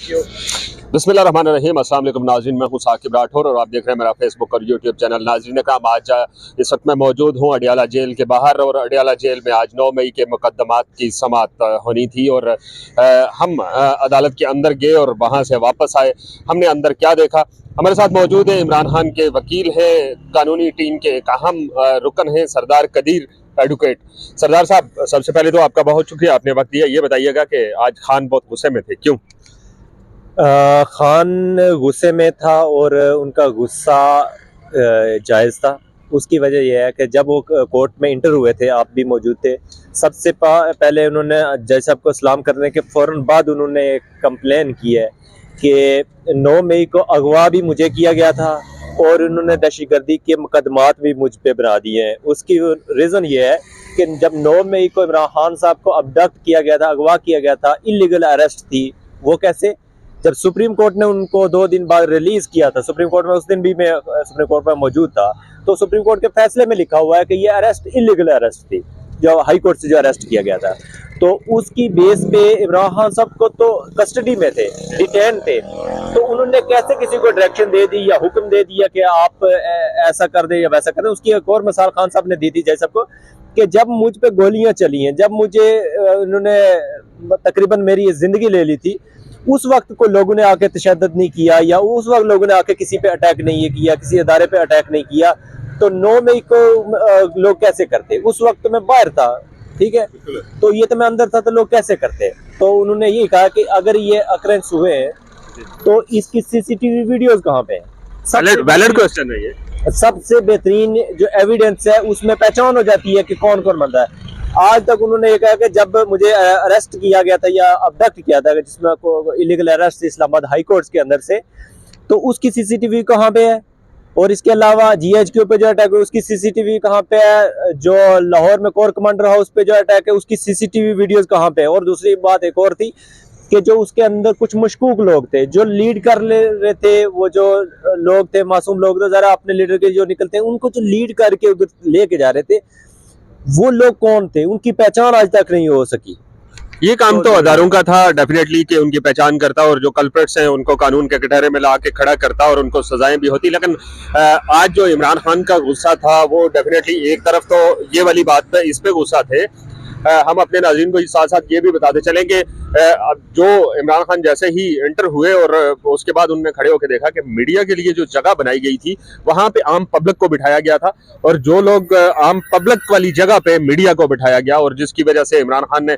बिस्मिल्लाहिर्रहमानिर्रहीम। अस्सलाम वालेकुम नाज़रीन, मैं हूं साकिब राठौर और आप देख रहे हैं मेरा फेसबुक और यूट्यूब चैनल। नाज़रीन काम आज इस वक्त मैं मौजूद हूं अडियाला जेल के बाहर और अडियाला जेल में आज 9 मई के मुकदमात की समाअत होनी थी और हम अदालत के अंदर गए और वहां से वापस आए। हमने अंदर क्या देखा, हमारे साथ मौजूद है इमरान खान के वकील हैं, कानूनी टीम के एक अहम रुकन हैं सरदार कदीर एडवोकेट। सरदार साहब, सबसे पहले तो आपका बहुत शुक्रिया, आपने वक्त दिया। ये बताइएगा कि आज खान बहुत गुस्से में थे, क्यों? खान गुस्से में था और उनका गुस्सा जायज़ था। उसकी वजह यह है कि जब वो कोर्ट में इंटर हुए थे, आप भी मौजूद थे। सबसे पहले उन्होंने जज साहब को सलाम करने के फ़ौरन बाद उन्होंने एक कंप्लेन की है कि 9 मई को अगवा भी मुझे किया गया था और उन्होंने दहशतगर्दी के मुकदमात भी मुझ पे बना दिए हैं। उसकी रीज़न ये है कि जब 9 मई को इमरान खान साहब को अबडक्ट किया गया था, अगवा किया गया था, इलीगल अरेस्ट थी। वो कैसे? जब सुप्रीम कोर्ट ने उनको 2 दिन बाद रिलीज किया था, सुप्रीम कोर्ट में उस दिन भी मैं सुप्रीम कोर्ट में मौजूद था, तो सुप्रीम कोर्ट के फैसले में लिखा हुआ है कि ये अरेस्ट इलीगल अरेस्ट थी, जो हाई कोर्ट से जो अरेस्ट किया गया था। तो उसकी बेस पे इमरान खान साहब को तो कस्टडी में थे, डिटेन थे, तो उन्होंने कैसे किसी को डायरेक्शन दे दी या हुक्म दे दिया कि आप ऐसा कर दे या वैसा कर दे। उसकी एक और मिसाल खान साहब ने दी थी जैसे सबको, कि जब मुझ पे गोलियां चली हैं, जब मुझे उन्होंने तकरीबन मेरी जिंदगी ले ली थी, उस वक्त को लोगों ने आके तशद्दुद नहीं किया या उस वक्त लोगों ने आके किसी पे अटैक नहीं किया, किसी अदारे पे अटैक नहीं किया, तो 9 मई को लोग कैसे करते? उस वक्त मैं बाहर था, ठीक है, तो ये तो मैं अंदर था, तो लोग कैसे करते? तो उन्होंने ये कहा कि अगर ये अकरेंस हुए तो इसकी सीसीटीवी वीडियोस कहाँ पे है? वैलिड क्वेश्चन है ये। सबसे बेहतरीन जो एविडेंस है उसमें पहचान हो जाती है कि कौन कौन बंदा है। आज तक उन्होंने ये कहा कि जब मुझे अरेस्ट किया गया था या अबडक्ट किया था, जिसमें illegal arrest Islamabad high court के अंदर से, तो उसकी सीसीटीवी कहाँ पे है? और इसके अलावा जीएचक्यू पे जो अटैक हुआ उसकी सीसीटीवी कहाँ पे है? जो लाहौर में कोर कमांडर हाउस पे जो अटैक है उसकी सीसीटीवी वीडियोस कहाँ पे है? और दूसरी बात एक और थी कि जो उसके अंदर कुछ मशकूक लोग थे जो लीड कर ले रहे थे, वो जो लोग थे मासूम लोग थे, जरा अपने लीडर के जो निकलते हैं उनको जो लीड करके उधर लेके जा रहे थे, वो लोग कौन थे? उनकी पहचान आज तक नहीं हो सकी। ये काम तो अदारों का था डेफिनेटली कि उनकी पहचान करता और जो कल्प्रिट्स हैं उनको कानून के कटहरे में ला के खड़ा करता और उनको सजाएं भी होती। लेकिन आज जो इमरान खान का गुस्सा था वो डेफिनेटली एक तरफ तो ये वाली बात पे इस पे गुस्सा थे। हम अपने नाज़रीन को साथ साथ ये भी बताते चलेंगे, जो इमरान खान जैसे ही एंटर हुए और उसके बाद उन्होंने खड़े होकर देखा कि मीडिया के लिए जो जगह बनाई गई थी वहां पे आम पब्लिक को बिठाया गया था और जो लोग आम पब्लिक वाली जगह पे मीडिया को बिठाया गया और जिसकी वजह से इमरान खान ने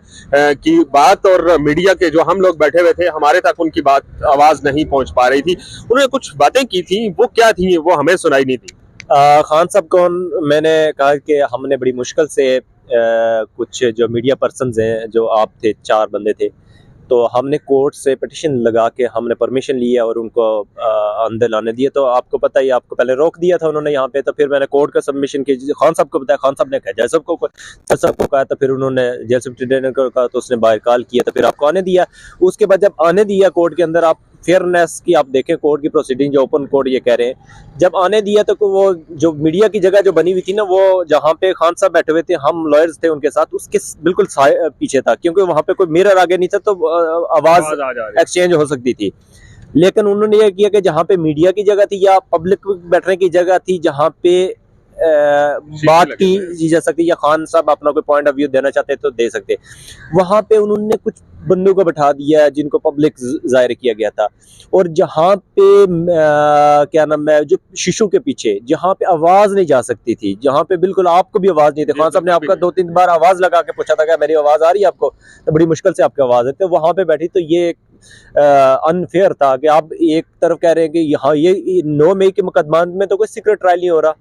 की बात और मीडिया के जो हम लोग बैठे हुए थे हमारे तक उनकी बात आवाज नहीं पहुंच पा रही थी। उन्होंने कुछ बातें की थी, वो क्या थी वो हमें सुनाई नहीं थी। खान साहब को मैंने कहा कि हमने बड़ी मुश्किल से कुछ जो मीडिया पर्सन्स हैं, जो आप थे, 4 बंदे थे, तो हमने कोर्ट से पिटिशन लगा के हमने परमिशन लिया और उनको अंदर लाने दिया। तो आपको पता ही, आपको पहले रोक दिया था उन्होंने यहाँ पे, तो फिर मैंने कोर्ट का सबमिशन की, खान साहब को बताया, खान साहब ने कहा, जज साहब को कहा, तो फिर उन्होंने जेल सुप्रिटेंडेंट को कहा, तो उसने बाहर कॉल किया, तो फिर आपको आने दिया। उसके बाद जब आने दिया कोर्ट के अंदर, आप फेयरनेस की आप देखें कोर्ट की प्रोसीडिंग, जो ओपन कोर्ट ये कह रहे हैं, जब आने दिया तो वो जो मीडिया की जगह जो बनी हुई थी ना, वो जहाँ पे खान साहब बैठे हुए थे, हम लॉयर्स थे उनके साथ, उसके बिल्कुल पीछे था, क्योंकि वहां पे कोई मिरर आगे नहीं था, तो आवाज एक्सचेंज हो सकती थी। लेकिन उन्होंने ये किया कि जहाँ पे मीडिया की जगह थी या पब्लिक बैठने की जगह थी, जहाँ पे बात की जा सकती, या खान साहब अपना कोई पॉइंट ऑफ व्यू देना चाहते तो दे सकते, वहां पे उन्होंने कुछ बंदों को बैठा दिया जिनको पब्लिक जाहिर किया गया था। और जहाँ पे क्या नाम है, जो शीशों के पीछे जहाँ पे आवाज नहीं जा सकती थी, जहाँ पे बिल्कुल आपको भी आवाज नहीं थी, खान साहब ने आपका 2-3 बार आवाज लगा के पूछा था कि मेरी आवाज आ रही है आपको, तो बड़ी मुश्किल से आपकी आवाज है, तो वहां पे बैठी। तो ये अनफेयर था कि आप एक तरफ कह रहे हैं कि यहाँ ये 9 मई के मुकदमा में तो कोई सीक्रेट ट्रायल नहीं हो रहा,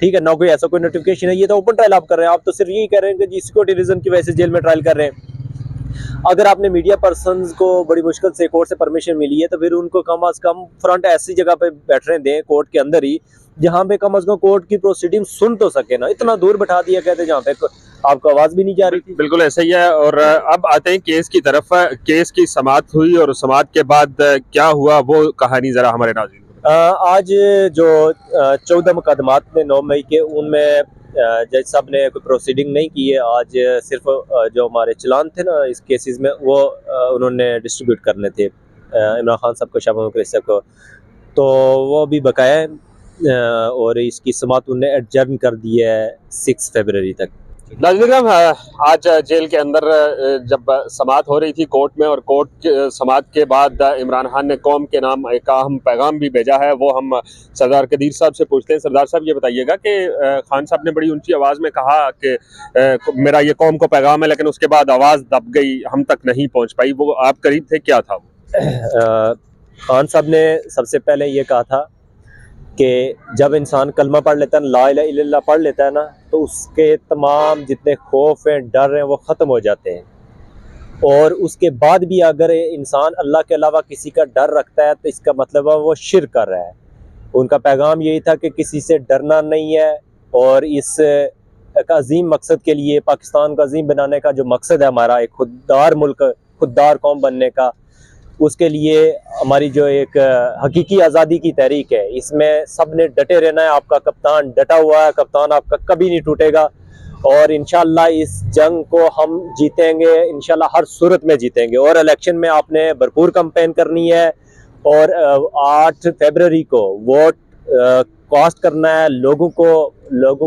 ठीक है ना, कोई ऐसा कोई नोटिफिकेशन है, ये तो ओपन ट्रायल आप कर रहे हैं, आप तो सिर्फ यही कह रहे हैं कि जी सिक्योरिटी रीजन की वजह से जेल में ट्रायल कर रहे हैं। अगर आपने मीडिया पर्सन्स को बड़ी मुश्किल से कोर्ट से परमिशन मिली है, तो फिर उनको कम अज कम फ्रंट ऐसी जगह पे बैठने दें कोर्ट के अंदर ही, जहाँ पे कम अज कम कोर्ट की प्रोसीडिंग सुन तो सके ना। इतना दूर बैठा दिया कहते जहाँ पे आपको आवाज भी नहीं जा रही थी। बिल्कुल ऐसा ही है। और अब आते हैं केस की तरफ। केस की समाअत हुई और समाअत के बाद क्या हुआ वो कहानी जरा हमारे नाज़रीन को। आज जो 14 मुकदमात में 9 मई के, उनमें जज साहब ने कोई प्रोसीडिंग नहीं की है। आज सिर्फ जो हमारे चलान थे ना इस केसेस में, वो उन्होंने डिस्ट्रीब्यूट करने थे इमरान खान साहब को, शहबाज मुखर्जी साहब को, तो वो भी बकाया है और इसकी समाअत उन्हें एडजर्न कर दी है 6 फरवरी तक। नाज़रीन, आज जेल के अंदर जब समाअत हो रही थी कोर्ट में, और कोर्ट समाअत के बाद इमरान खान ने कौम के नाम एक अहम पैगाम भी भेजा है, वो हम सरदार कदीर साहब से पूछते हैं। सरदार साहब, ये बताइएगा कि खान साहब ने बड़ी ऊंची आवाज़ में कहा कि मेरा ये कौम को पैगाम है, लेकिन उसके बाद आवाज़ दब गई, हम तक नहीं पहुँच पाई। वो आप करीब थे, क्या था वो? खान साहब ने सबसे पहले ये कहा था कि जब इंसान कलमा पढ़ लेता है, ला इलाहा इल्लल्लाह पढ़ लेता है ना, तो उसके तमाम जितने खौफ हैं, डर हैं, वो ख़त्म हो जाते हैं। और उसके बाद भी अगर इंसान अल्लाह के अलावा किसी का डर रखता है तो इसका मतलब है वो शिर्क कर रहा है। उनका पैगाम यही था कि किसी से डरना नहीं है, और इस एक अजीम मकसद के लिए, पाकिस्तान को अजीम बनाने का जो मकसद है हमारा, एक खुददार मुल्क, खुददार कौम बनने का, उसके लिए हमारी जो एक हकीकी आज़ादी की तहरीक है, इसमें सब ने डटे रहना है। आपका कप्तान डटा हुआ है, कप्तान आपका कभी नहीं टूटेगा, और इंशाल्लाह इस जंग को हम जीतेंगे, इंशाल्लाह हर सूरत में जीतेंगे। और इलेक्शन में आपने भरपूर कैंपेन करनी है, और 8 फरवरी को वोट कास्ट करना है, लोगों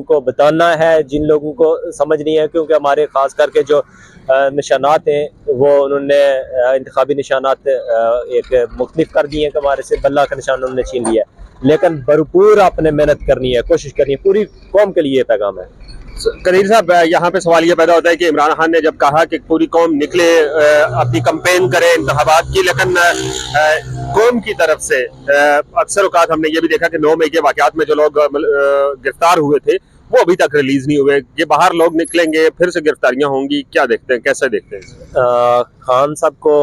को बताना है, जिन लोगों को समझ नहीं है, क्योंकि हमारे खास करके जो निशानात हैं वो उन्होंने इंतखाबी निशानात एक मुख्तलिफ कर दिए हैं कि हमारे से बल्ला का निशान उन्होंने छीन लिया है। लेकिन भरपूर आपने मेहनत करनी है, कोशिश करनी है, पूरी कौम के लिए ये पैगाम है। कदीर साहब, यहाँ पे सवाल ये पैदा होता है कि इमरान खान ने जब कहा कि पूरी कौम निकले, अपनी कैंपेन करे इंतखाबात की, लेकिन कौम की तरफ से अक्सर औकात हमने ये भी देखा कि 9 मई के वाकयात में जो लोग गिरफ्तार हुए थे वो अभी तक रिलीज नहीं हुए। ये बाहर लोग निकलेंगे, फिर से गिरफ्तारियां होंगी, क्या देखते हैं, कैसे देखते हैं? खान साहब को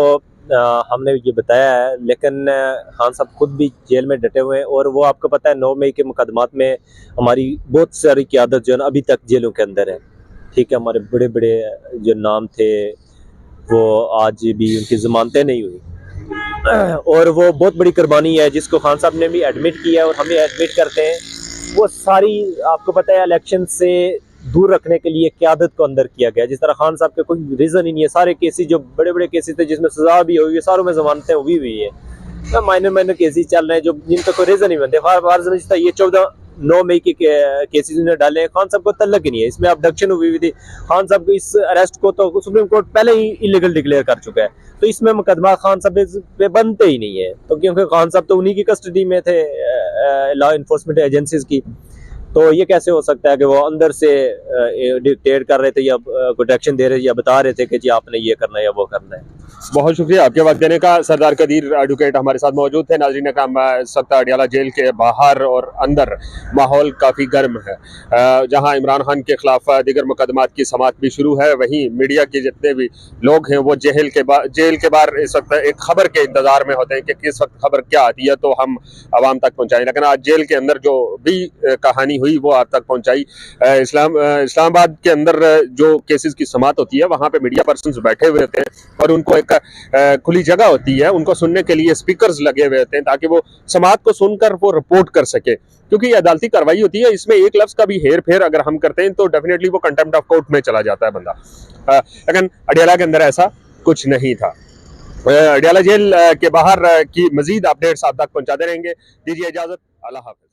हमने ये बताया है, लेकिन खान साहब खुद भी जेल में डटे हुए हैं, और वो आपको पता है 9 मई के मुकदमात में हमारी बहुत सारी क़यादत जो है ना अभी तक जेलों के अंदर है। ठीक है, हमारे बड़े बड़े जो नाम थे वो आज भी उनकी ज़मानतें नहीं हुई, और वो बहुत बड़ी कुर्बानी है जिसको खान साहब ने भी एडमिट किया है और हम भी एडमिट करते हैं। वो सारी आपको पता है इलेक्शन से दूर रखने के लिए क़यादत को अंदर किया गया। जिस तरह खान साहब के कोई रीज़न ही नहीं है, सारे केसेस जो बड़े बड़े केसेस थे जिसमें सजा भी हुई है, सारों में ज़मानतें हुई हुई है, तो माइनर केसेस चल रहे हैं जो जिनका कोई रीज़न नहीं बनते। ये 9 मई के केसेस उन्होंने डाले हैं, खान साहब को तल्लक ही नहीं है, इसमें अबडक्शन हुई थी। खान साहब को इस अरेस्ट को तो सुप्रीम कोर्ट पहले ही इलीगल डिक्लेयर कर चुका है, तो इसमें मुकदमा खान साहब पे बनते ही नहीं है, तो क्योंकि खान साहब तो उन्हीं की कस्टडी में थे, लॉ इन्फोर्समेंट एजेंसीज की, तो ये कैसे हो सकता है कि वो अंदर से डिक्टेट कर रहे थे या प्रोटेक्शन दे रहे थे या बता रहे थे कि जी आपने ये करना है या वो करना है। बहुत शुक्रिया आपके वक्त देने का। सरदार कदीर एडवोकेट हमारे साथ मौजूद थे। नाज़रीन काम सख्ता अडियाला जेल के बाहर और अंदर माहौल काफ़ी गर्म है। जहां इमरान खान के खिलाफ दीगर मुकदमात की समाअत भी शुरू है, वहीं मीडिया के जितने भी लोग हैं वो जेल के बाहर इस वक्त एक खबर के इंतज़ार में होते हैं कि किस वक्त खबर क्या आती है तो हम आवाम तक पहुँचाएँ। लेकिन आज जेल के अंदर जो भी कहानी हुई वो आप तक पहुँचाई। इस्लामाबाद के अंदर जो केसेस की समाअत होती है वहाँ पर मीडिया पर्सन्स बैठे हुए होते हैं और उनको एक खुली जगह होती है, उनको सुनने के लिए स्पीकर्स लगे हुए होते हैं ताकि वो समाअत को सुनकर वो रिपोर्ट कर सके, क्योंकि ये अदालती कार्रवाई होती है, इसमें एक लफ्ज का भी हेर फेर अगर हम करते हैं तो डेफिनेटली वो कंटेम्प्ट ऑफ कोर्ट में चला जाता है बंदा। लेकिन अडियाला के अंदर ऐसा कुछ नहीं था। अडियाला जेल के बाहर की मजीद अपडेट्स आप तक पहुंचाते रहेंगे। दीजिए इजाजत, अल्लाह हाफ़िज़।